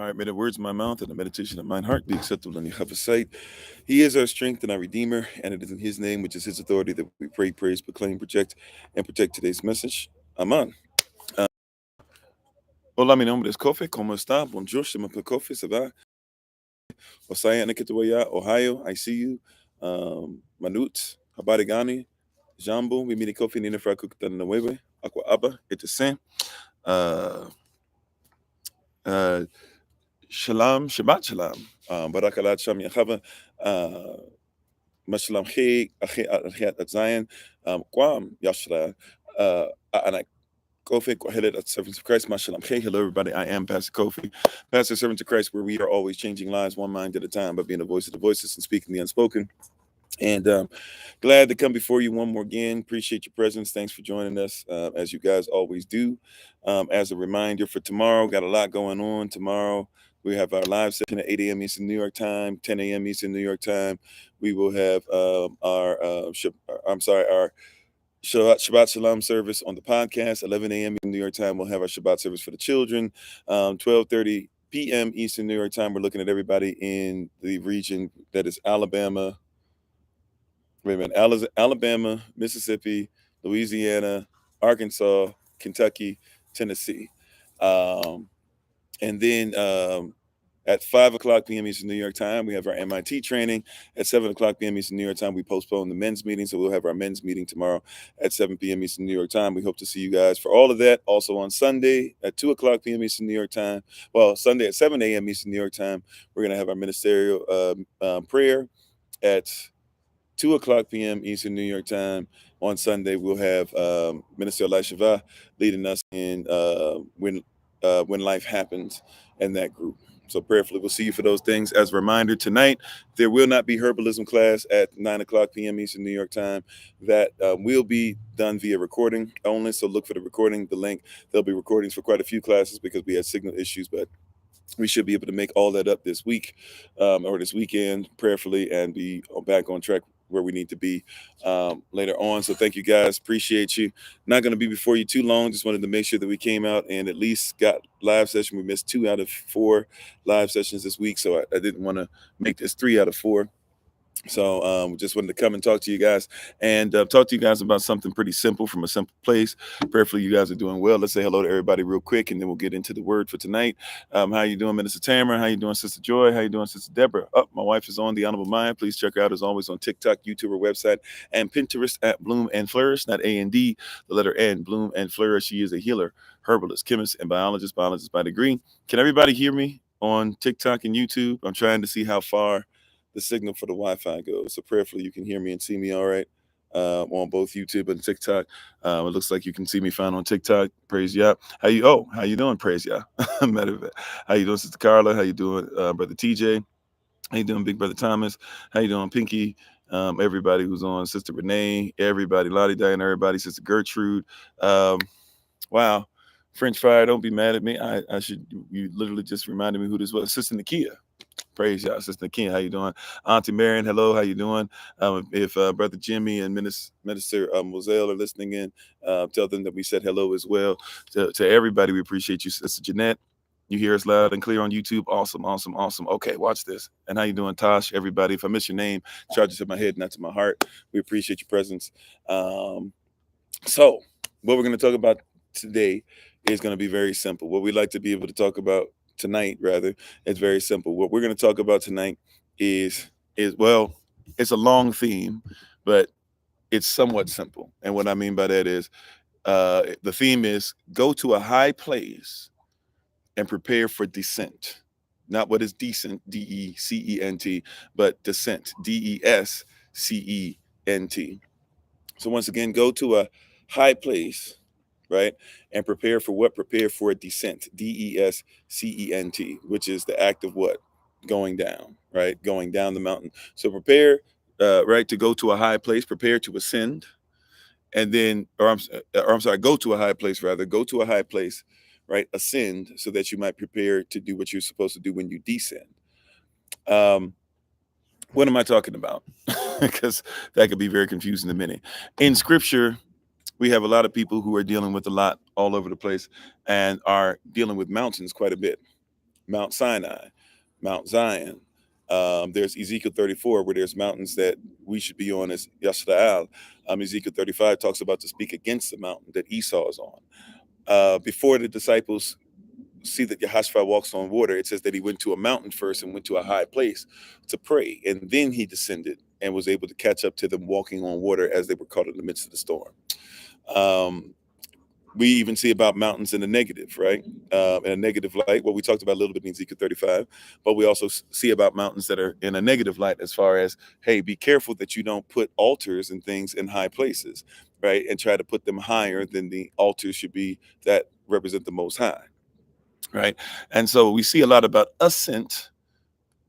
All right, may the words of my mouth and the meditation of mine heart be acceptable in your sight. He is our strength and our redeemer, and it is in his name, which is his authority, that we pray, praise, proclaim, project, and protect today's message. Amen. Uh, Olá, meu nome é Kofi, como está? Bonjour, je m'appelle Kofi, ça va? Osaya Nikitawaya, Ohio, I see you. Manut, habari gani? Jambo, mimi Kofi, nina furaha kukutana na wewe. Akwa aba, itasen. Uh, uh, Shalom, Shabbat Shalom. Barakalat Sham Yachava. Mashalom Chi, Achet at Zion, Guam, Yashra, Anak Kofi, Kwahelet at Servants of Christ, Mashalom Chi. Hello, everybody. I am Pastor Kofi, Pastor Servants of Christ, where we are always changing lives one mind at a time by being the voice of the voiceless and speaking the unspoken. And glad to come before you one more again. Appreciate your presence. Thanks for joining us, as you guys always do. As a reminder for tomorrow, got a lot going on tomorrow. We have our live session at 8 a.m. Eastern New York time, 10 a.m. Eastern New York time. We will have our Shabbat Shalom service on the podcast. 11 a.m. in New York time, we'll have our Shabbat service for the children. 12:30 p.m. Eastern New York time, we're looking at everybody in the region that is Alabama, Mississippi, Louisiana, Arkansas, Kentucky, Tennessee. And then at 5 o'clock p.m. Eastern New York time, we have our MIT training. At 7 o'clock p.m. Eastern New York time, we postpone the men's meeting. So we'll have our men's meeting tomorrow at 7 p.m. Eastern New York time. We hope to see you guys for all of that. Also on Sunday at 2 o'clock p.m. Eastern New York time. Well, Sunday at 7 a.m. Eastern New York time, we're going to have our ministerial prayer at 2 o'clock p.m. Eastern New York time. On Sunday, we'll have Minister Elishava leading us in when life happens in that group. So prayerfully, we'll see you for those things. As a reminder, tonight, there will not be herbalism class at 9 o'clock p.m. Eastern New York time. That will be done via recording only. So look for the recording, the link. There'll be recordings for quite a few classes because we had signal issues, but we should be able to make all that up this week or this weekend prayerfully and be back on track where we need to be later on. So thank you guys. Appreciate you. Not going to be before you too long. Just wanted to make sure that we came out and at least got live session. We missed 2 out of 4 live sessions this week. So I didn't want to make this 3 out of 4. So just wanted to come and talk to you guys and talk to you guys about something pretty simple from a simple place. Prayerfully, you guys are doing well. Let's say hello to everybody real quick, and then we'll get into the word for tonight. How you doing, Minister Tamara? How you doing, Sister Joy? How you doing, Sister Deborah? My wife is on, The Honorable Mind. Please check her out, as always, on TikTok, YouTube, or website, and Pinterest at Bloom and Flourish, not A&D, the letter N, Bloom and Flourish. She is a healer, herbalist, chemist, and biologist by degree. Can everybody hear me on TikTok and YouTube? I'm trying to see how far the signal for the Wi-Fi goes. So prayerfully, you can hear me and see me all right on both YouTube and TikTok. It looks like you can see me fine on TikTok. Praise Yah. How you doing? Praise Yah. Matter of fact, how you doing, Sister Carla? How you doing, Brother TJ? How you doing, Big Brother Thomas? How you doing, Pinky? Everybody who's on, Sister Renee, everybody, Lottie, Diane, everybody, Sister Gertrude. Wow. French fry, don't be mad at me. You literally just reminded me who this was. Sister Nakia. Praise y'all, Sister King. How you doing? Auntie Marion, hello. How you doing? If Brother Jimmy and Minister Moselle are listening in, tell them that we said hello as well. To everybody, we appreciate you. Sister Jeanette, you hear us loud and clear on YouTube. Awesome, awesome, awesome. Okay, watch this. And how you doing, Tosh? Everybody, if I miss your name, charge it to my head, not to my heart. We appreciate your presence. So what we're going to talk about today is going to be very simple. What we like to be able to talk about tonight, rather, it's very simple. What we're going to talk about tonight is well, it's a long theme, but it's somewhat simple. And what I mean by that is the theme is go to a high place and prepare for descent. Not what is decent, D-E-C-E-N-T, but descent, D-E-S-C-E-N-T. So once again, go to a high place, right? And prepare for what? Prepare for a descent, D-E-S-C-E-N-T, which is the act of what? Going down, right? Going down the mountain. So prepare, right, to go to a high place, prepare to ascend, and then, I'm sorry, go to a high place, rather, go to a high place, right? Ascend so that you might prepare to do what you're supposed to do when you descend. What am I talking about? Because that could be very confusing to many. In scripture, we have a lot of people who are dealing with a lot all over the place and are dealing with mountains quite a bit. Mount Sinai, Mount Zion. There's Ezekiel 34, where there's mountains that we should be on as Yashrael. Ezekiel 35 talks about to speak against the mountain that Esau is on. Before the disciples see that Yahashua walks on water, it says that he went to a mountain first and went to a high place to pray. And then he descended and was able to catch up to them walking on water as they were caught in the midst of the storm. We even see about mountains in the negative, right? In a negative light. Well, we talked about a little bit in Ezekiel 35, but we also see about mountains that are in a negative light as far as, hey, be careful that you don't put altars and things in high places, right? And try to put them higher than the altars should be that represent the Most High, right? And so we see a lot about ascent,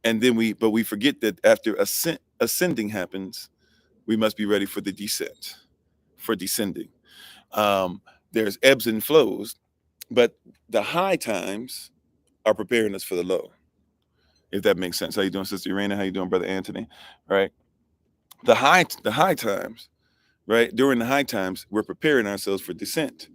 and then but we forget that after ascending happens, we must be ready for the descent, for descending. There's ebbs and flows, but the high times are preparing us for the low, if that makes sense. How you doing, Sister Irena? How you doing, Brother Anthony? Right? The high times, right? During the high times, we're preparing ourselves for descent.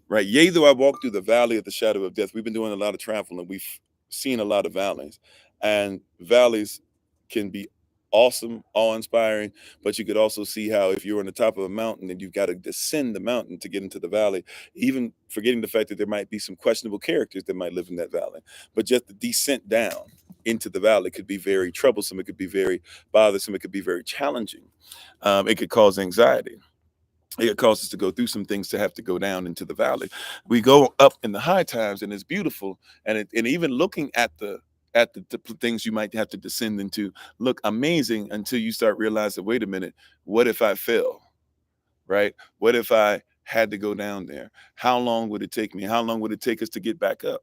Right? Yea, though I walk through the valley of the shadow of death. We've been doing a lot of travel and we've seen a lot of valleys. And valleys can be awesome, awe-inspiring, but you could also see how if you're on the top of a mountain and you've got to descend the mountain to get into the valley, even forgetting the fact that there might be some questionable characters that might live in that valley. But just the descent down into the valley could be very troublesome. It could be very bothersome. It could be very challenging. It could cause anxiety. It causes us to go through some things to have to go down into the valley. We go up in the high times and it's beautiful. And even looking at the things you might have to descend into look amazing until you start realizing, wait a minute, what if I fell? Right? What if I had to go down there? How long would it take me? How long would it take us to get back up?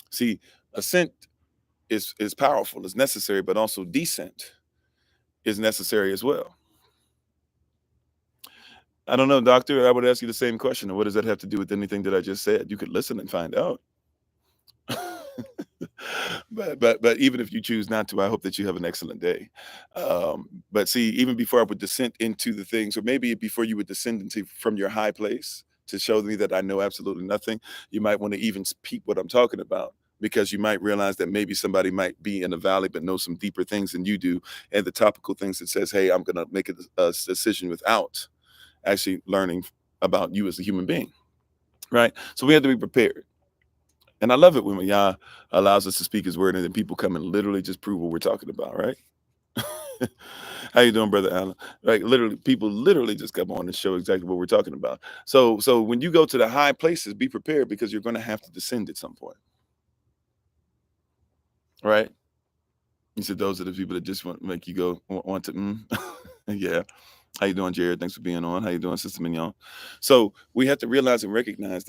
See, ascent is powerful, it's necessary, but also descent is necessary as well. I don't know, doctor. I would ask you the same question. What does that have to do with anything that I just said? You could listen and find out. but even if you choose not to, I hope that you have an excellent day. But see, even before I would descend into the things, or maybe before you would descend into from your high place to show me that I know absolutely nothing, you might want to even peep what I'm talking about, because you might realize that maybe somebody might be in a valley but know some deeper things than you do, and the topical things that says, hey, I'm going to make a decision without actually learning about you as a human being, right? So we have to be prepared. And I love it when Yah allows us to speak his word and then people come and literally just prove what we're talking about, right? How you doing, Brother Allen? Like literally, people literally just come on and show exactly what we're talking about. So when you go to the high places, be prepared, because you're going to have to descend at some point, right? You said those are the people that just want to make you go want to. Yeah. How you doing, Jared? Thanks for being on. How you doing, Sister Mignon? So we have to realize and recognize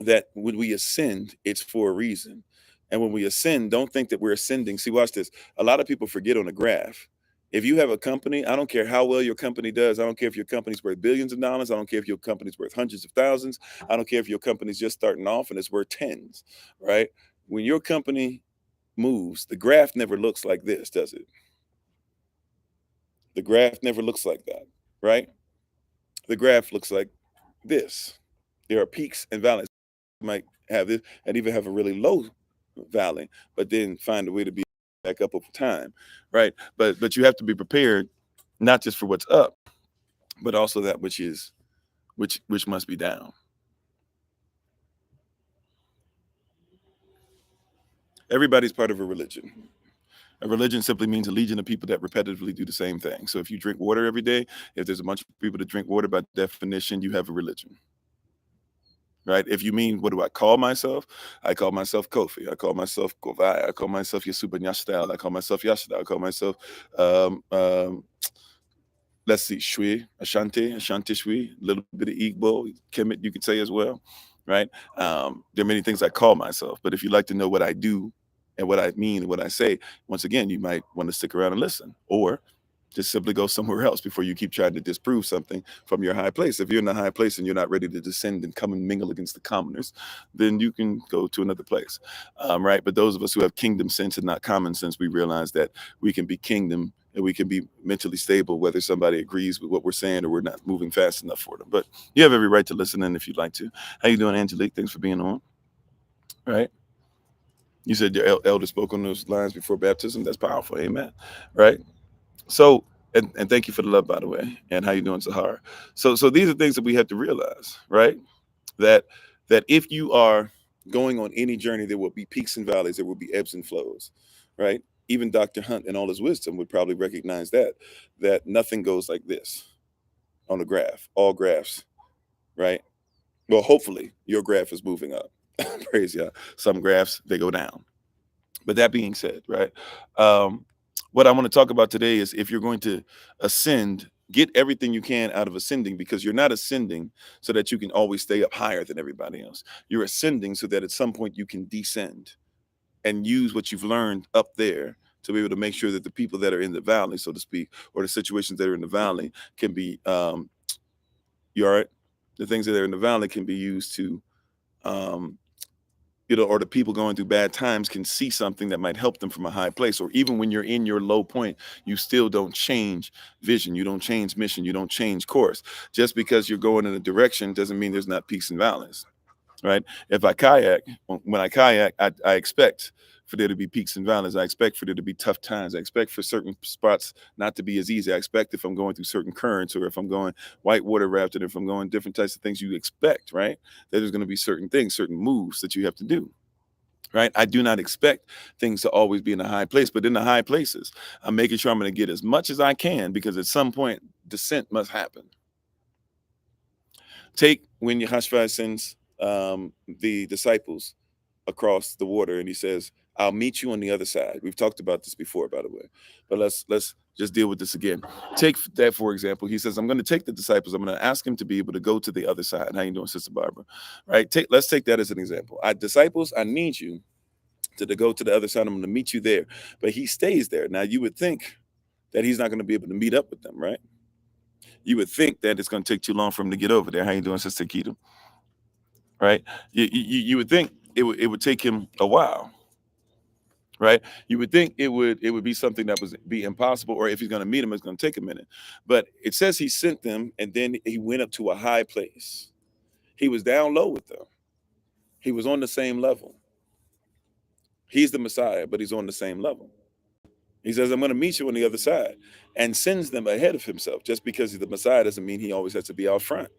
that when we ascend, it's for a reason. And when we ascend, don't think that we're ascending. See, watch this. A lot of people forget on the graph. If you have a company, I don't care how well your company does. I don't care if your company's worth billions of dollars. I don't care if your company's worth hundreds of thousands. I don't care if your company's just starting off and it's worth tens, right? When your company moves, the graph never looks like this, does it? The graph never looks like that, right? The graph looks like this. There are peaks and valleys. You might have this and even have a really low valley, but then find a way to be back up over time, right? But you have to be prepared, not just for what's up, but also that which is which must be down. Everybody's part of a religion. A religion simply means a legion of people that repetitively do the same thing. So if you drink water every day, if there's a bunch of people that drink water, by definition, you have a religion. Right? If you mean, what do I call myself? I call myself Kofi. I call myself Kovai. I call myself Yasuba Nyashtal. I call myself Yashda. I call myself, let's see, Shwi, Ashanti Shwi, a little bit of Igbo, Kemet, you could say as well. Right? There are many things I call myself, but if you'd like to know what I do and what I mean and what I say, once again, you might want to stick around and listen, or just simply go somewhere else before you keep trying to disprove something from your high place. If you're in the high place and you're not ready to descend and come and mingle against the commoners, then you can go to another place, right? But those of us who have kingdom sense and not common sense, we realize that we can be kingdom and we can be mentally stable, whether somebody agrees with what we're saying or we're not moving fast enough for them. But you have every right to listen in if you'd like to. How you doing, Angelique? Thanks for being on. Right? You said your elder spoke on those lines before baptism. That's powerful. Amen. Right. So, and thank you for the love, by the way. And how you doing, Sahara? So these are things that we have to realize, right? That that if you are going on any journey, there will be peaks and valleys. There will be ebbs and flows, right? Even Dr. Hunt, in all his wisdom, would probably recognize that nothing goes like this on a graph. All graphs, right? Well, hopefully your graph is moving up. Praise God. Some graphs they go down. But that being said, right? Um, what I want to talk about today is if you're going to ascend, get everything you can out of ascending, because you're not ascending so that you can always stay up higher than everybody else. You're ascending so that at some point you can descend and use what you've learned up there to be able to make sure that the people that are in the valley, so to speak, or the situations that are in the valley can be, you all right? The things that are in the valley can be used to, um, or the people going through bad times can see something that might help them from a high place. Or even when you're in your low point, you still don't change vision, you don't change mission, you don't change course. Just because you're going in a direction doesn't mean there's not peaks and valleys, right? If I kayak, when I kayak, I expect for there to be peaks and valleys. I expect for there to be tough times. I expect for certain spots not to be as easy. I expect if I'm going through certain currents, or if I'm going whitewater rafting, if I'm going different types of things, you expect, right? That there's going to be certain things, certain moves that you have to do. Right. I do not expect things to always be in a high place, but in the high places, I'm making sure I'm going to get as much as I can, because at some point descent must happen. Take when Yahshua sends the disciples across the water, and he says, "I'll meet you on the other side." We've talked about this before, by the way, but let's just deal with this again. Take that for example. He says, "I'm going to take the disciples. I'm going to ask them to be able to go to the other side." How you doing, Sister Barbara? Right? Let's take that as an example. Disciples, I need you to go to the other side. I'm going to meet you there, but he stays there. Now you would think that he's not going to be able to meet up with them, right? You would think that it's going to take too long for him to get over there. How you doing, Sister Keto? Right? You would think it would take him a while, right? You would think it would be something that was be impossible, or if he's going to meet him, it's going to take a minute. But it says he sent them, and then he went up to a high place. He was down low with them. He was on the same level. He's the Messiah, but he's on the same level. He says, "I'm going to meet you on the other side," and sends them ahead of himself. Just because he's the Messiah doesn't mean he always has to be out front.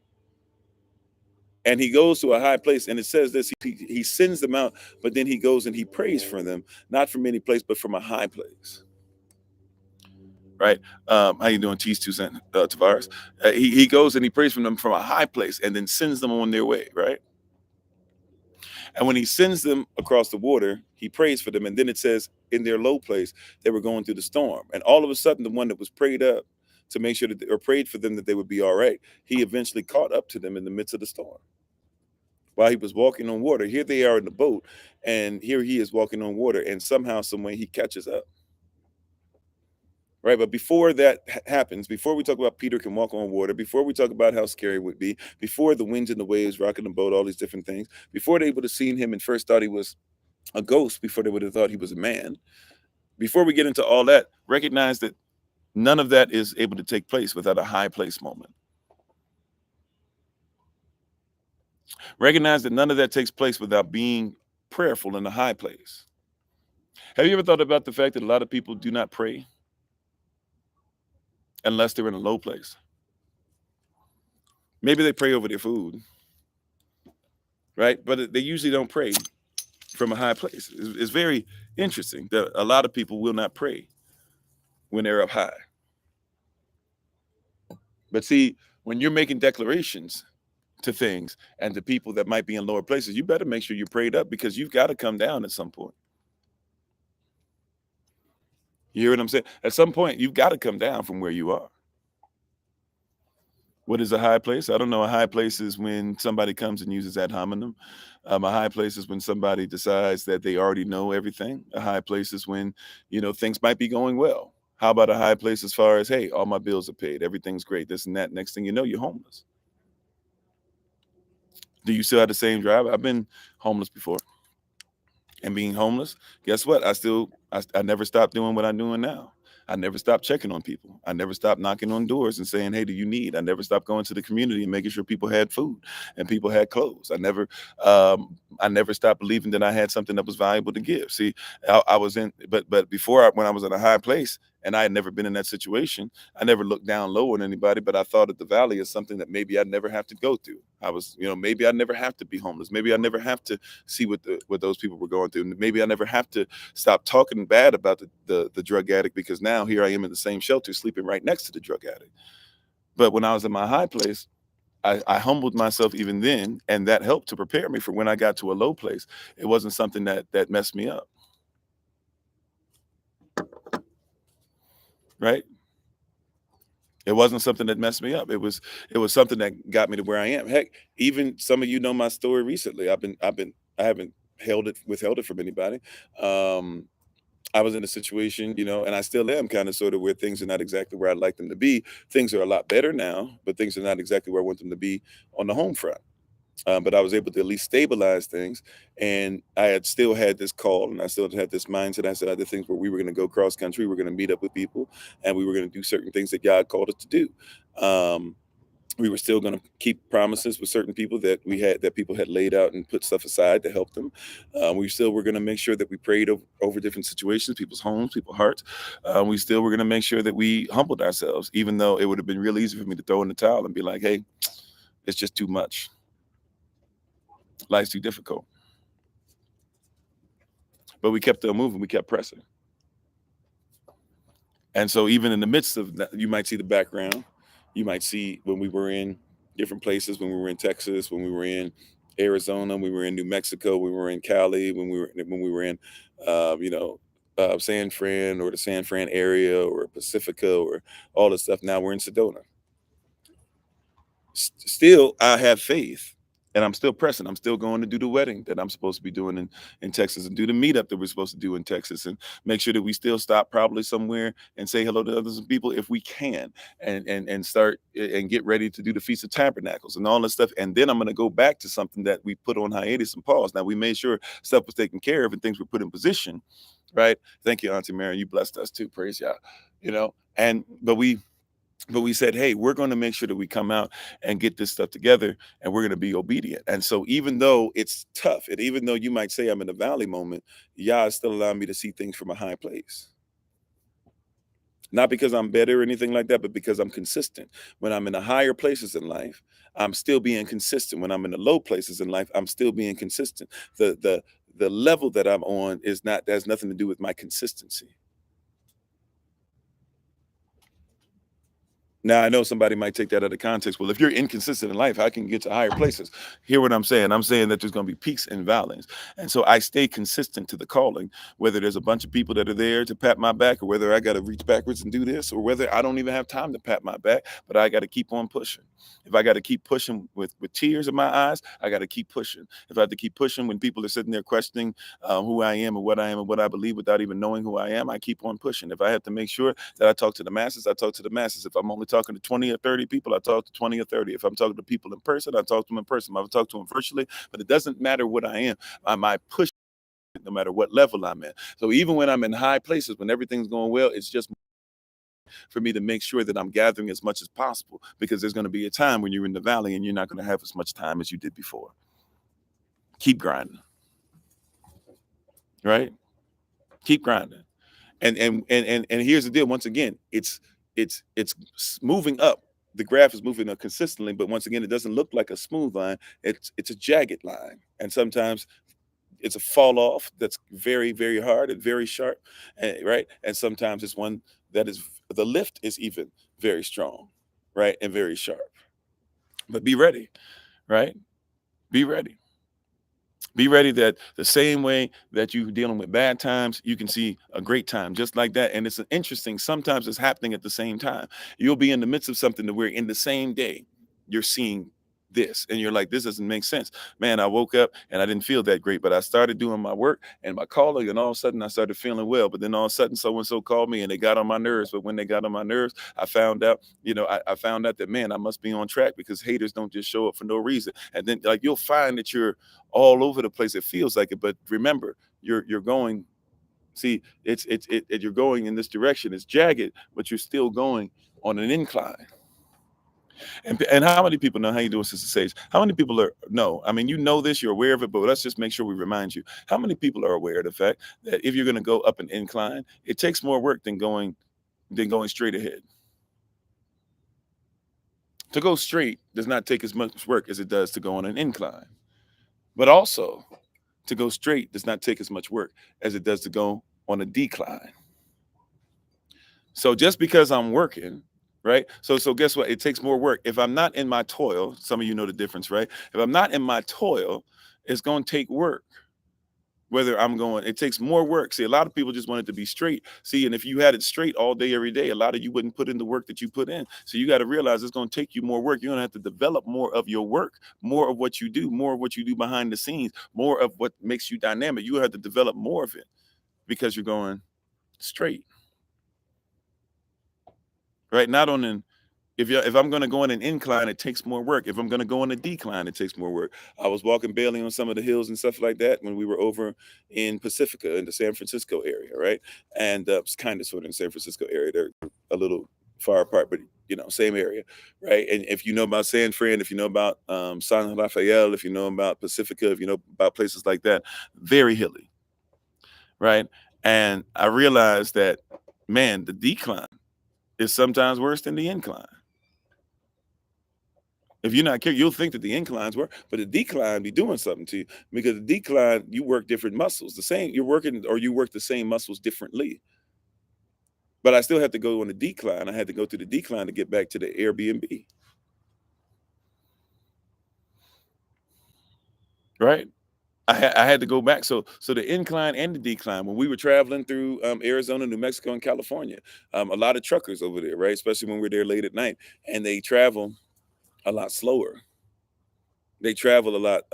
And he goes to a high place, and it says this: he sends them out, but then he goes and he prays for them, not from any place, but from a high place. Right? How you doing, Cheese Two Cent Tavares? He goes and he prays for them from a high place, and then sends them on their way. Right? And when he sends them across the water, he prays for them. And then it says, in their low place, they were going through the storm. And all of a sudden, the one that was prayed up to make sure that, or prayed for them that they would be all right, he eventually caught up to them in the midst of the storm. While he was walking on water, here they are in the boat, and here he is walking on water, and somehow, some way, he catches up. Right, but before that happens, before we talk about Peter can walk on water, before we talk about how scary it would be, before the winds and the waves rocking the boat, all these different things, before they would have seen him and first thought he was a ghost, before they would have thought he was a man, before we get into all that, recognize that none of that is able to take place without a high place moment. Recognize that none of that takes place without being prayerful in the high place. Have you ever thought about the fact that a lot of people do not pray unless they're in a low place? Maybe they pray over their food, right? But they usually don't pray from a high place. It's very interesting that a lot of people will not pray when they're up high. But see, when you're making declarations to things and to people that might be in lower places, you better make sure you're prayed up, because you've got to come down at some point. You hear what I'm saying? At some point, you've got to come down from where you are. What is a high place? I don't know. A high place is when somebody comes and uses ad hominem. A high place is when somebody decides that they already know everything. A high place is when, things might be going well. How about a high place as far as, hey, all my bills are paid, everything's great, this and that. Next thing you know, you're homeless. Do you still have the same drive? I've been homeless before. And being homeless, guess what? I never stopped doing what I'm doing now. I never stopped checking on people. I never stopped knocking on doors and saying, "Hey, do you need?" I never stopped going to the community and making sure people had food and people had clothes. I never stopped believing that I had something that was valuable to give. See, I was in, but before when I was in a high place and I had never been in that situation, I never looked down low on anybody, but I thought of the valley as something that maybe I'd never have to go through. I was, maybe I'd never have to be homeless. Maybe I never have to see what those people were going through. Maybe I never have to stop talking bad about the drug addict, because now here I am in the same shelter sleeping right next to the drug addict. But when I was in my high place, I humbled myself even then, and that helped to prepare me for when I got to a low place. It wasn't something that messed me up, right? It wasn't something that messed me up. It was something that got me to where I am. Heck, even some of you know my story recently. I haven't withheld it from anybody. Um, I was in a situation, and I still am kind of sort of where things are not exactly where I'd like them to be. Things are a lot better now, but things are not exactly where I want them to be on the home front. But I was able to at least stabilize things, and I had still had this call, and I still had this mindset. I said I did things where we were going to go cross country, we are going to meet up with people, and we were going to do certain things that God called us to do. Um, we were still going to keep promises with certain people that people had laid out and put stuff aside to help them. We still were going to make sure that we prayed over different situations, people's homes, people's hearts. We still were going to make sure that we humbled ourselves, even though it would have been real easy for me to throw in the towel and be like, "Hey, it's just too much. Life's too difficult." But we kept on moving. We kept pressing. And so even in the midst of that, you might see the background. You might see when we were in different places, when we were in Texas, when we were in Arizona, we were in New Mexico, we were in Cali, when we were in San Fran, or the San Fran area, or Pacifica, or all this stuff. Now we're in Sedona. Still, I have faith, and I'm still pressing. I'm still going to do the wedding that I'm supposed to be doing in Texas, and do the meetup that we're supposed to do in Texas, and make sure that we still stop probably somewhere and say hello to others and people if we can, and start and get ready to do the Feast of Tabernacles and all this stuff. And then I'm going to go back to something that we put on hiatus and pause. Now we made sure stuff was taken care of and things were put in position, right? Thank you, Auntie Mary. You blessed us too. Praise y'all. And but we said, hey, we're going to make sure that we come out and get this stuff together, and we're going to be obedient. And so even though it's tough, and even though you might say I'm in a valley moment, Yah is still allowing me to see things from a high place. Not because I'm better or anything like that, but because I'm consistent. When I'm in the higher places in life, I'm still being consistent. When I'm in the low places in life, I'm still being consistent. The level that I'm on has nothing to do with my consistency. Now, I know somebody might take that out of context. Well, if you're inconsistent in life, how can you get to higher places? Hear what I'm saying? I'm saying that there's going to be peaks and valleys. And so I stay consistent to the calling, whether there's a bunch of people that are there to pat my back, or whether I got to reach backwards and do this, or whether I don't even have time to pat my back, but I got to keep on pushing. If I got to keep pushing with tears in my eyes, I got to keep pushing. If I have to keep pushing when people are sitting there questioning who I am and what I am and what I believe without even knowing who I am, I keep on pushing. If I have to make sure that I talk to the masses, I talk to the masses. If I'm only talking to 20 or 30 people, I talk to 20 or 30. If I'm talking to people in person, I talk to them in person. I've talked to them virtually, but it doesn't matter what I am. I push no matter what level I'm in. So even when I'm in high places, when everything's going well, it's just for me to make sure that I'm gathering as much as possible, because there's going to be a time when you're in the valley and you're not going to have as much time as you did before. Keep grinding, right? Keep grinding. And here's the deal. Once again, it's moving up. The graph is moving up consistently, but once again, it doesn't look like a smooth line. It's a jagged line, and sometimes it's a fall off that's very, very hard and very sharp, right? And sometimes it's one that is the lift is even very strong, right, and very sharp. But be ready, right? Be ready. Be ready that the same way that you're dealing with bad times, you can see a great time just like that. And it's interesting. Sometimes it's happening at the same time. You'll be in the midst of something that we're in the same day. You're seeing this and you're like, this doesn't make sense. Man, I woke up and I didn't feel that great, but I started doing my work and my calling, and all of a sudden I started feeling well. But then all of a sudden so and so called me and they got on my nerves. But when they got on my nerves, I found out, I found out that, man, I must be on track, because haters don't just show up for no reason. And then like you'll find that you're all over the place. It feels like it, but remember, you're going See, you're going in this direction. It's jagged, but you're still going on an incline. And how many people know how you doing, Sister Sage? How many people are no? I mean, you know this, you're aware of it, but let's just make sure we remind you. How many people are aware of the fact that if you're going to go up an incline, it takes more work than going straight ahead. To go straight does not take as much work as it does to go on an incline. But also, to go straight does not take as much work as it does to go on a decline. So just because I'm working, right? So guess what? It takes more work. If I'm not in my toil, some of you know the difference, right? If I'm not in my toil, it's going to take work. Whether I'm going, it takes more work. See, a lot of people just want it to be straight. See, and if you had it straight all day, every day, a lot of you wouldn't put in the work that you put in. So you got to realize it's going to take you more work. You're going to have to develop more of your work, more of what you do, more of what you do behind the scenes, more of what makes you dynamic. You have to develop more of it because you're going straight, right? Not on an if I'm going to go on an incline, it takes more work. If I'm going to go on a decline, it takes more work. I was walking Bailey on some of the hills and stuff like that when we were over in Pacifica in the San Francisco area, right? And it's kind of sort of in San Francisco area. They're a little far apart, but same area, right? And if you know about San Fran, if you know about San Rafael, if you know about Pacifica, if you know about places like that, very hilly, right? And I realized that, man, the decline is sometimes worse than the incline. If you're not careful, you'll think that the inclines work, but the decline be doing something to you because the decline, you work different muscles. The same, you're working or you work the same muscles differently. But I still have to go on the decline. I had to go to the decline to get back to the Airbnb. Right. I had to go back. So the incline and the decline, when we were traveling through Arizona, New Mexico, and California, a lot of truckers over there, right? Especially when we're there late at night, and they travel a lot slower. They travel a lot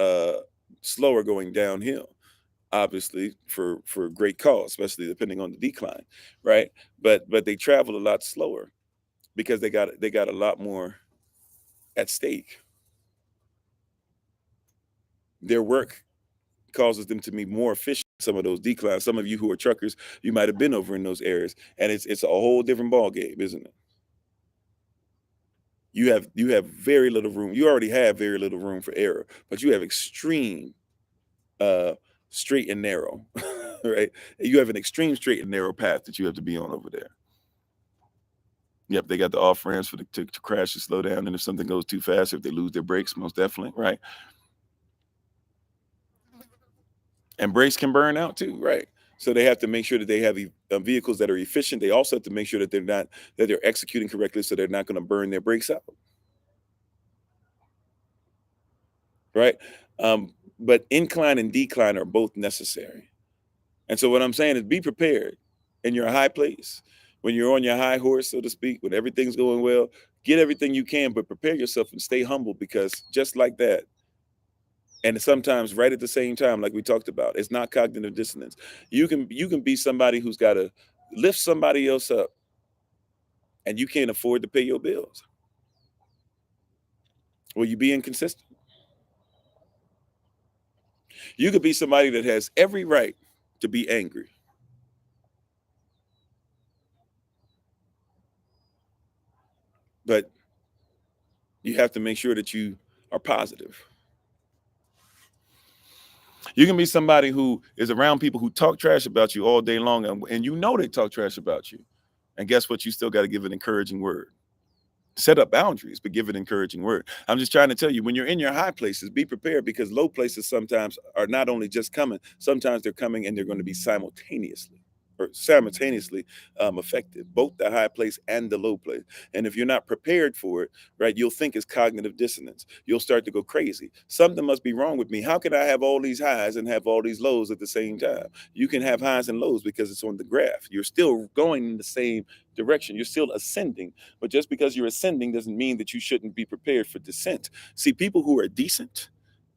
slower going downhill, obviously for great cause, especially depending on the decline, right? But they travel a lot slower because they got a lot more at stake. Their work causes them to be more efficient. Some of those declines. Some of you who are truckers, you might have been over in those areas, and it's a whole different ball game, isn't it? You have very little room. You already have very little room for error, but you have extreme uh straight and narrow, right? You have an extreme straight and narrow path that you have to be on over there. Yep, they got the off ramps for to crash and slow down, and if something goes too fast, if they lose their brakes, most definitely, right? And brakes can burn out too, right? So they have to make sure that they have vehicles that are efficient. They also have to make sure that they're executing correctly, so they're not going to burn their brakes out, right? But incline and decline are both necessary. And so what I'm saying is be prepared in your high place, when you're on your high horse, so to speak, when everything's going well, get everything you can, but prepare yourself and stay humble because just like that, and sometimes right at the same time, like we talked about, it's not cognitive dissonance. You can be somebody who's got to lift somebody else up and you can't afford to pay your bills. Well, you be inconsistent. You could be somebody that has every right to be angry, but you have to make sure that you are positive. You can be somebody who is around people who talk trash about you all day long, and you know they talk trash about you. And guess what? You still got to give an encouraging word. Set up boundaries, but give an encouraging word. I'm just trying to tell you, when you're in your high places, be prepared because low places sometimes are not only just coming, sometimes they're coming and they're going to be simultaneously affected, both the high place and the low place. And if you're not prepared for it, right, you'll think it's cognitive dissonance. You'll start to go crazy. Something must be wrong with me. How can I have all these highs and have all these lows at the same time? You can have highs and lows because it's on the graph. You're still going in the same direction. You're still ascending, but just because you're ascending doesn't mean that you shouldn't be prepared for descent. See, people who are decent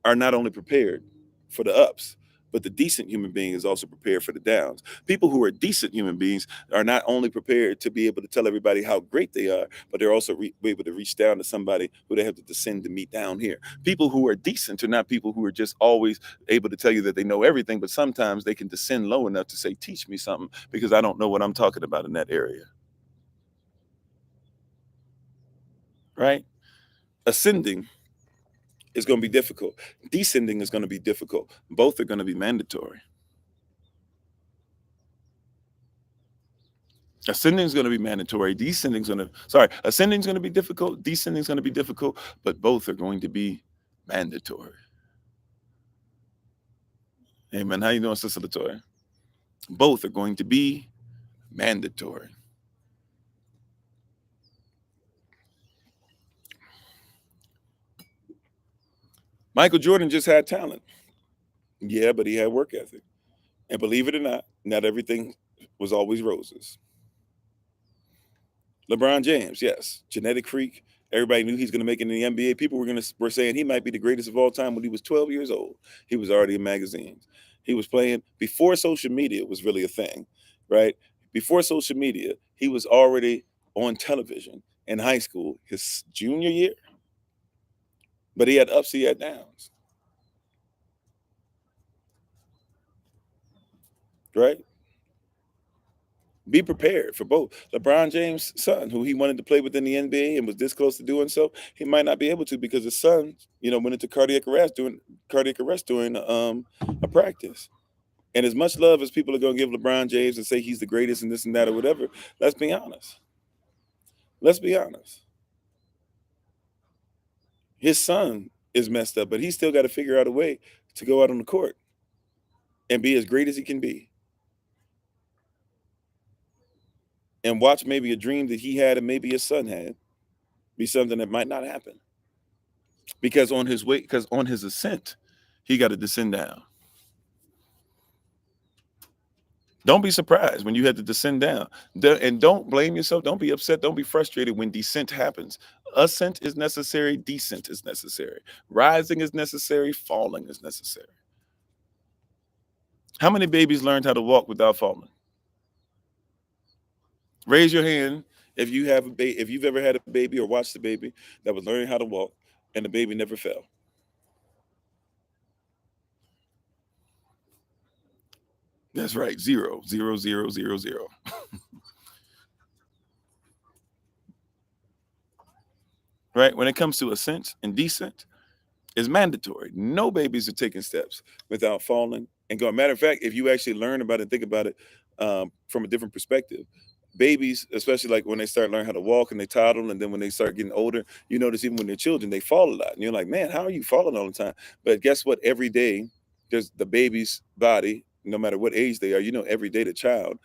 are not only prepared for the ups, but they're prepared for the downs. They have the ability to But the decent human being is also prepared for the downs. People who are decent human beings are not only prepared to be able to tell everybody how great they are, but they're also be able to reach down to somebody who they have to descend to meet down here. People who are decent are not people who are just always able to tell you that they know everything, but sometimes they can descend low enough to say, teach me something because I don't know what I'm talking about in that area. Right? Ascending is going to be difficult. Descending is going to be difficult. Both are going to be mandatory. Ascending is going to be mandatory. Ascending is going to be difficult. Descending is going to be difficult, but both are going to be mandatory. Amen. How you doing, Sister Latoya? Both are going to be mandatory. Michael Jordan just had talent. Yeah, but he had work ethic. And believe it or not everything was always roses. LeBron James, yes, genetic freak. Everybody knew he's going to make it in the NBA. People were saying he might be the greatest of all time when he was 12 years old. He was already in magazines. He was playing before social media was really a thing, right? Before social media, he was already on television in high school, his junior year. But he had ups, he had downs, right? Be prepared for both. LeBron James' son, who he wanted to play with in the NBA and was this close to doing so, he might not be able to because his son, went into cardiac arrest during a practice. And as much love as people are going to give LeBron James and say he's the greatest and this and that or whatever, let's be honest. Let's be honest. His son is messed up, but he's still got to figure out a way to go out on the court and be as great as he can be. And watch maybe a dream that he had and maybe his son had be something that might not happen. Because on his ascent, he got to descend down. Don't be surprised when you had to descend down. And don't blame yourself. Don't be upset. Don't be frustrated when descent happens. Ascent is necessary. Descent is necessary. Rising is necessary. Falling is necessary. How many babies learned how to walk without falling? Raise your hand if if you've ever had a baby or watched a baby that was learning how to walk and the baby never fell. That's right. Zero, zero, zero, zero, zero. Right? When it comes to ascent and descent, is mandatory. No babies are taking steps without falling and going. Matter of fact, if you actually learn about it and think about it from a different perspective, babies, especially like when they start learning how to walk and they toddle, and then when they start getting older, you notice even when they're children, they fall a lot. And you're like, man, how are you falling all the time? But guess what? Every day, there's the baby's body, no matter what age they are, every day the child,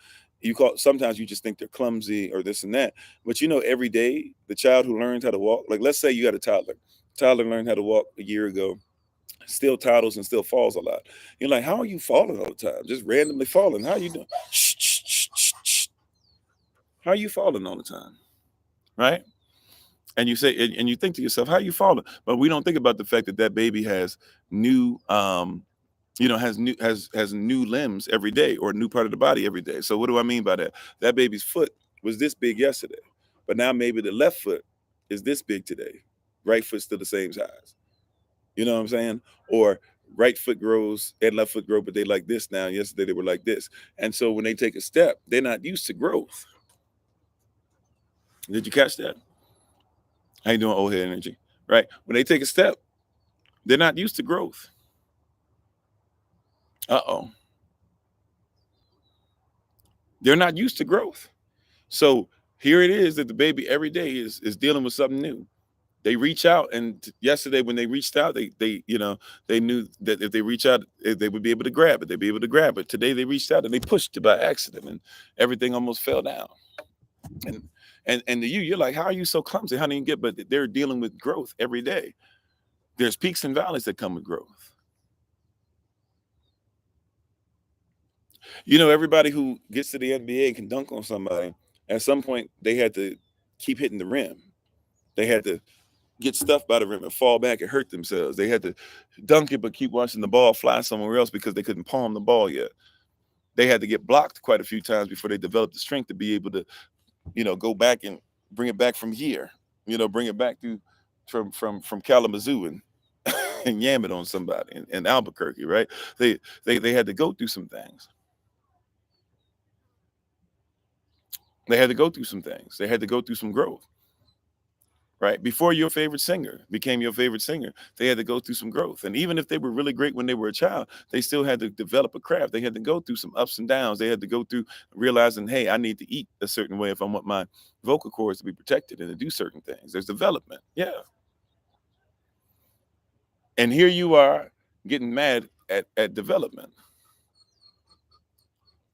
sometimes you just think they're clumsy or this and that. But every day, the child who learns how to walk, like let's say you got a toddler. Tyler learned how to walk a year ago, still toddles and still falls a lot. You're like, how are you falling all the time? Just randomly falling. How are you doing? Shh, shh, shh, shh, shh. How are you falling all the time? Right? And you say, and you think to yourself, how are you falling? But we don't think about the fact that that baby has new, has new limbs every day or a new part of the body every day. So what do I mean by that? That baby's foot was this big yesterday, but now maybe the left foot is this big today. Right foot's still the same size. You know what I'm saying? Or right foot grows and left foot grow, but they like this now. Yesterday they were like this. And so when they take a step, they're not used to growth. Did you catch that? How you doing, old head energy? Right? When they take a step, they're not used to growth. Uh-oh. They're not used to growth. So here it is that the baby every day is dealing with something new. They reach out, and yesterday when they reached out, they knew that if they reach out, they would be able to grab it. They'd be able to grab it. Today they reached out and they pushed it by accident, and everything almost fell down. And to you're like, how are you so clumsy? How do you get? But they're dealing with growth every day. There's peaks and valleys that come with growth. Everybody who gets to the NBA and can dunk on somebody, at some point they had to keep hitting the rim. They had to get stuffed by the rim and fall back and hurt themselves. They had to dunk it but keep watching the ball fly somewhere else because they couldn't palm the ball yet. They had to get blocked quite a few times before they developed the strength to be able to, go back and bring it back from here. Bring it back to from Kalamazoo and and yam it on somebody in Albuquerque, right? They had to go through some things. They had to go through some things. They had to go through some growth, right? Before your favorite singer became your favorite singer, they had to go through some growth. And even if they were really great when they were a child, they still had to develop a craft. They had to go through some ups and downs. They had to go through realizing, hey, I need to eat a certain way if I want my vocal cords to be protected and to do certain things. There's development. Yeah. And here you are getting mad at development.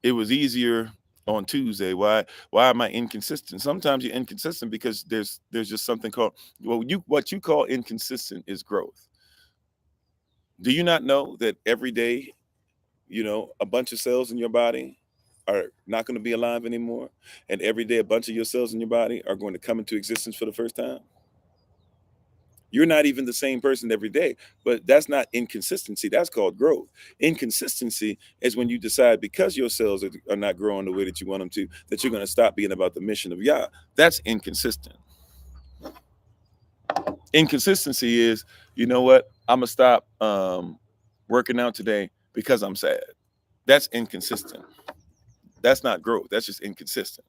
It was easier on Tuesday. Why am I inconsistent? Sometimes you're inconsistent because there's just something called, what you call inconsistent is growth. Do you not know that every day, a bunch of cells in your body are not going to be alive anymore, and every day a bunch of your cells in your body are going to come into existence for the first time? You're not even the same person every day, but that's not inconsistency. That's called growth. Inconsistency is when you decide, because your cells are not growing the way that you want them to, that you're going to stop being about the mission of Yah. That's inconsistent. Inconsistency is, you know what? I'm going to stop working out today because I'm sad. That's inconsistent. That's not growth. That's just inconsistent.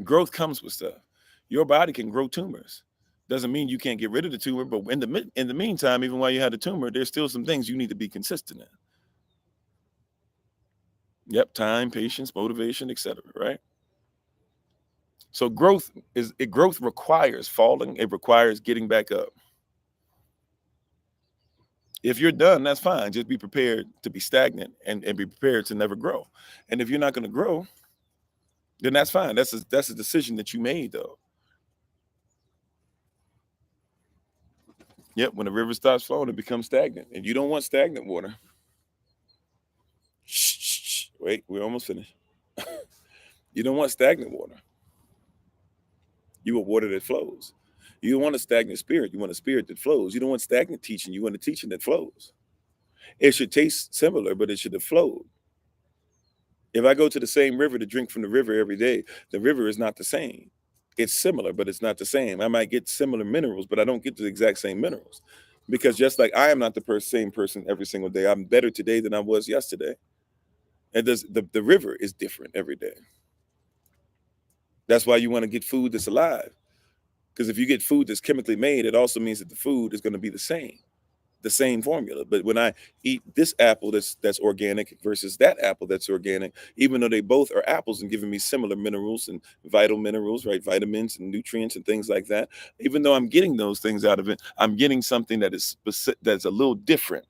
Growth comes with stuff. Your body can grow tumors. Doesn't mean you can't get rid of the tumor, but in the meantime, even while you have the tumor, there's still some things you need to be consistent in. Yep, time, patience, motivation, etc. Right? So growth requires falling. It requires getting back up. If you're done, that's fine. Just be prepared to be stagnant and be prepared to never grow. And if you're not going to grow, then that's fine. That's a decision that you made, though. Yep, when the river stops flowing, it becomes stagnant. And you don't want stagnant water. Shh. Wait, we're almost finished. You don't want stagnant water. You want water that flows. You don't want a stagnant spirit. You want a spirit that flows. You don't want stagnant teaching. You want a teaching that flows. It should taste similar, but it should have flowed. If I go to the same river to drink from the river every day, the river is not the same. It's similar, but it's not the same. I might get similar minerals, but I don't get the exact same minerals. Because just like I am not the same person every single day, I'm better today than I was yesterday. And the river is different every day. That's why you want to get food that's alive. Because if you get food that's chemically made, it also means that the food is going to be the same formula. But when I eat this apple that's organic versus that apple that's organic, even though they both are apples and giving me similar minerals and vital minerals, right, vitamins and nutrients and things like that, even though I'm getting those things out of it, I'm getting something that's a little different,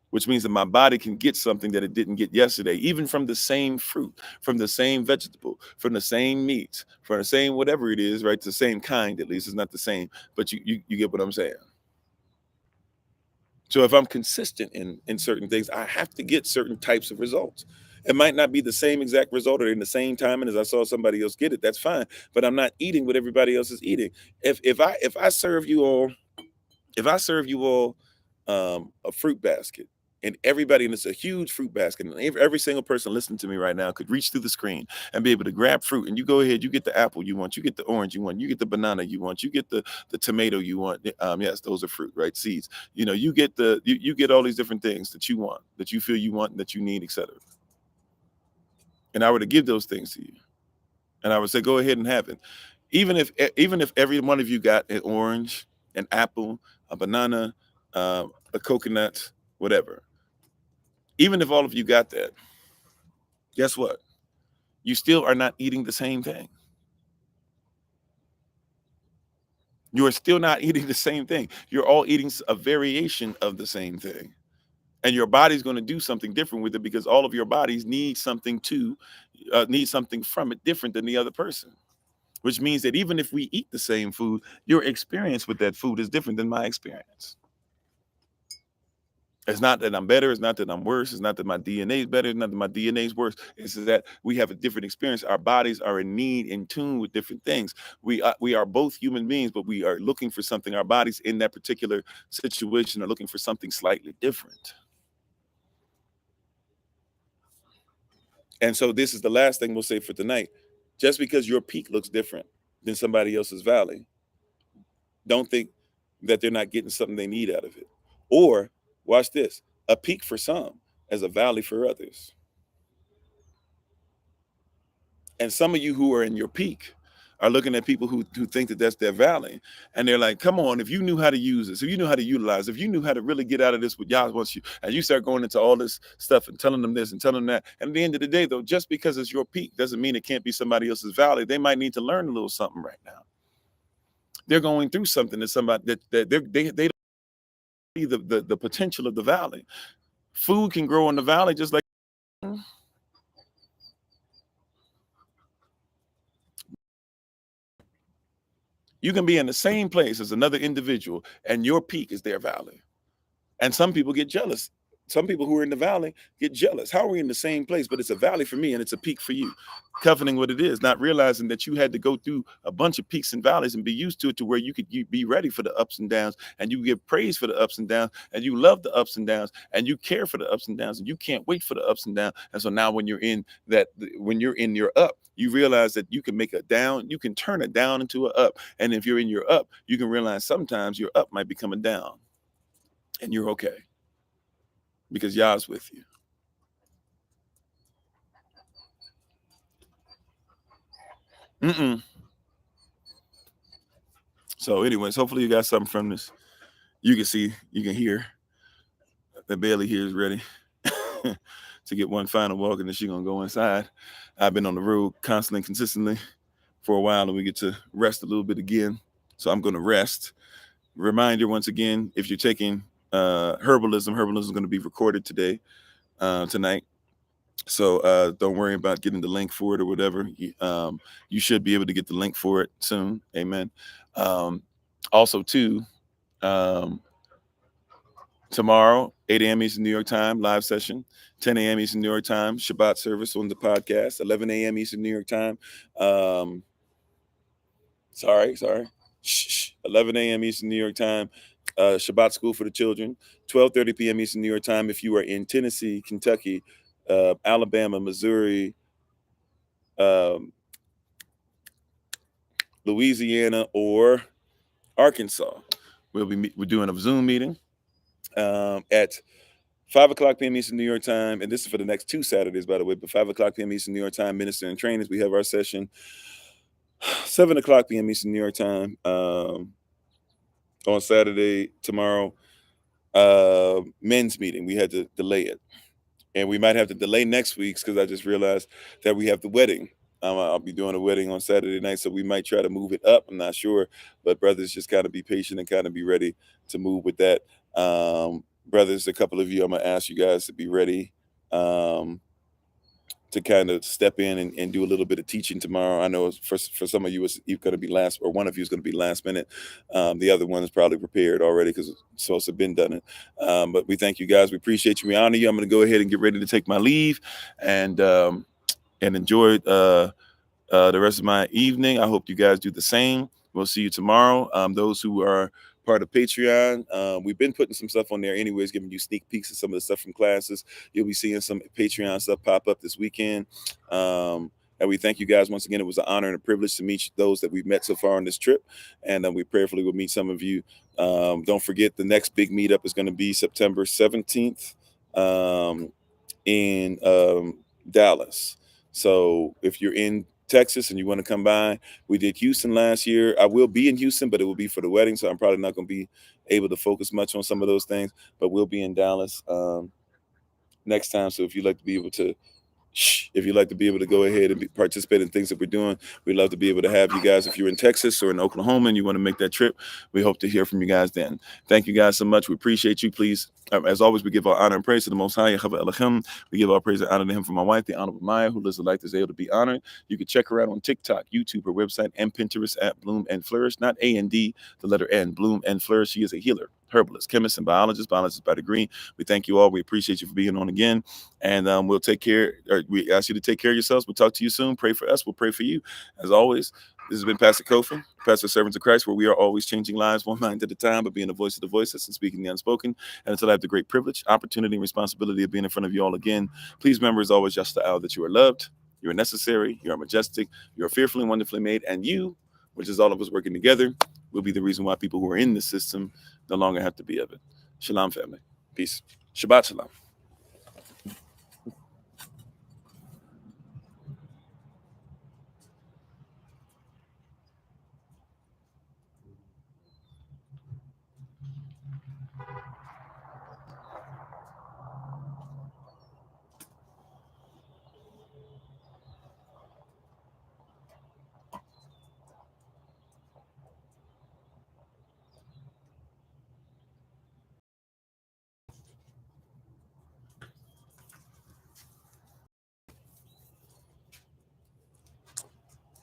which means that my body can get something that it didn't get yesterday, even from the same fruit, from the same vegetable, from the same meats, from the same whatever it is, right? It's the same kind, at least. It's not the same, but you get what I'm saying. So if I'm consistent in certain things, I have to get certain types of results. It might not be the same exact result or in the same timing as I saw somebody else get it. That's fine, but I'm not eating what everybody else is eating. If I serve you all a fruit basket, and everybody, and it's a huge fruit basket, and every single person listening to me right now could reach through the screen and be able to grab fruit, and you go ahead, you get the apple you want, you get the orange you want, you get the banana you want, you get the tomato you want. Yes, those are fruit, right? Seeds. You get you get all these different things that you want, that you feel you want, and that you need, etc. And I were to give those things to you, and I would say, go ahead and have it. Even if every one of you got an orange, an apple, a banana, a coconut, whatever. Even if all of you got that, guess what? You still are not eating the same thing. You are still not eating the same thing. You're all eating a variation of the same thing. And your body's going to do something different with it, because all of your bodies need something from it different than the other person. Which means that even if we eat the same food, your experience with that food is different than my experience. It's not that I'm better. It's not that I'm worse. It's not that my DNA is better. It's not that my DNA is worse. It's that we have a different experience. Our bodies are in need, in tune with different things. We are both human beings, but we are looking for something. Our bodies in that particular situation are looking for something slightly different. And so this is the last thing we'll say for tonight. Just because your peak looks different than somebody else's valley, don't think that they're not getting something they need out of it. Or watch this: a peak for some as a valley for others. And some of you who are in your peak are looking at people who think that that's their valley. And they're like, come on, if you knew how to use this, if you knew how to utilize, if you knew how to really get out of this what Yah wants you, and you start going into all this stuff and telling them this and telling them that. And at the end of the day, though, just because it's your peak doesn't mean it can't be somebody else's valley. They might need to learn a little something right now. They're going through something that somebody that they don't see the potential of the valley. Food can grow in the valley just like you can be in the same place as another individual, and your peak is their valley. And some people get jealous. Some people who are in the valley get jealous. How are we in the same place, but it's a valley for me and it's a peak for you? Coveting what it is, not realizing that you had to go through a bunch of peaks and valleys and be used to it to where you be ready for the ups and downs, and you give praise for the ups and downs, and you love the ups and downs, and you care for the ups and downs, and you can't wait for the ups and downs. And so now when you're in your up, you realize that you can make a down, you can turn a down into an up. And if you're in your up, you can realize sometimes your up might become a down, and you're okay because Yah's with you. Mm-mm. So, anyways, hopefully you got something from this. You can see, you can hear that Bailey here is ready to get one final walk, and then she's gonna go inside. I've been on the road constantly, consistently for a while, and we get to rest a little bit again. So I'm gonna rest. Reminder once again, if you're taking herbalism is going to be recorded tonight. So don't worry about getting the link for it or whatever. You should be able to get the link for it soon. Amen. Also, too, um, tomorrow, 8 a.m. Eastern New York time, live session, 10 a.m. Eastern New York time, Shabbat service on the podcast, 11 a.m. Eastern New York time. Sorry. 11 a.m. Eastern New York time, Shabbat school for the children, 12:30 p.m. Eastern New York time. If you are in Tennessee, Kentucky, Alabama, Missouri, um, Louisiana, or Arkansas, we're doing a Zoom meeting at 5 o'clock p.m. Eastern New York time, and this is for the next 2 Saturdays, by the way. But 5 o'clock p.m. Eastern New York time, minister and trainers. We have our session 7 o'clock p.m. Eastern New York time on Saturday tomorrow. Men's meeting. We had to delay it, and we might have to delay next week's because I just realized that we have the wedding. I'll be doing a wedding on Saturday night, so we might try to move it up. I'm not sure, but brothers, just kind of be patient and kind of be ready to move with that. Brothers, a couple of you, I'm gonna ask you guys to be ready to kind of step in and do a little bit of teaching tomorrow. I know for some of you, it's going to be last, or one of you is going to be last minute. The other one is probably prepared already because it's supposed to have been done it. But we thank you guys. We appreciate you. We honor you. I'm going to go ahead and get ready to take my leave and enjoy the rest of my evening. I hope you guys do the same. We'll see you tomorrow. Those who are part of Patreon, we've been putting some stuff on there anyways, giving you sneak peeks of some of the stuff from classes. You'll be seeing some Patreon stuff pop up this weekend. And we thank you guys once again. It was an honor and a privilege to meet those that we've met so far on this trip. And we prayerfully will meet some of you. Don't forget, the next big meetup is going to be September 17th in Dallas. So if you're in Texas and you want to come by, we did Houston last year. I will be in Houston, but it will be for the wedding, so I'm probably not going to be able to focus much on some of those things, but we'll be in Dallas next time. So if you'd like to be able to go ahead and participate in things that we're doing, we'd love to be able to have you guys. If you're in Texas or in Oklahoma and you want to make that trip, we hope to hear from you guys then. Thank you guys so much. We appreciate you. Please, as always, we give our honor and praise to the Most High. We give our praise and honor to him for my wife, the Honorable Maya, who lives a life that's able to be honored. You can check her out on TikTok, YouTube, her website, and Pinterest at Bloom and Flourish, not A and D, the letter N, Bloom and Flourish. She is a healer, herbalists, chemists, and biologists by degree. We thank you all. We appreciate you for being on again. And we'll take care, or we ask you to take care of yourselves. We'll talk to you soon. Pray for us. We'll pray for you. As always, this has been Pastor Kofi, Pastor Servants of Christ, where we are always changing lives one mind at a time, but being the voice of the voiceless and speaking the unspoken. And until I have the great privilege, opportunity, and responsibility of being in front of you all again, please remember, as always, just the hour, that you are loved, you are necessary, you are majestic, you are fearfully and wonderfully made, and you, which is all of us working together, will be the reason why people who are in the system no longer have to be of it. Shalom, family. Peace. Shabbat shalom.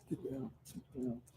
Get down. Get down.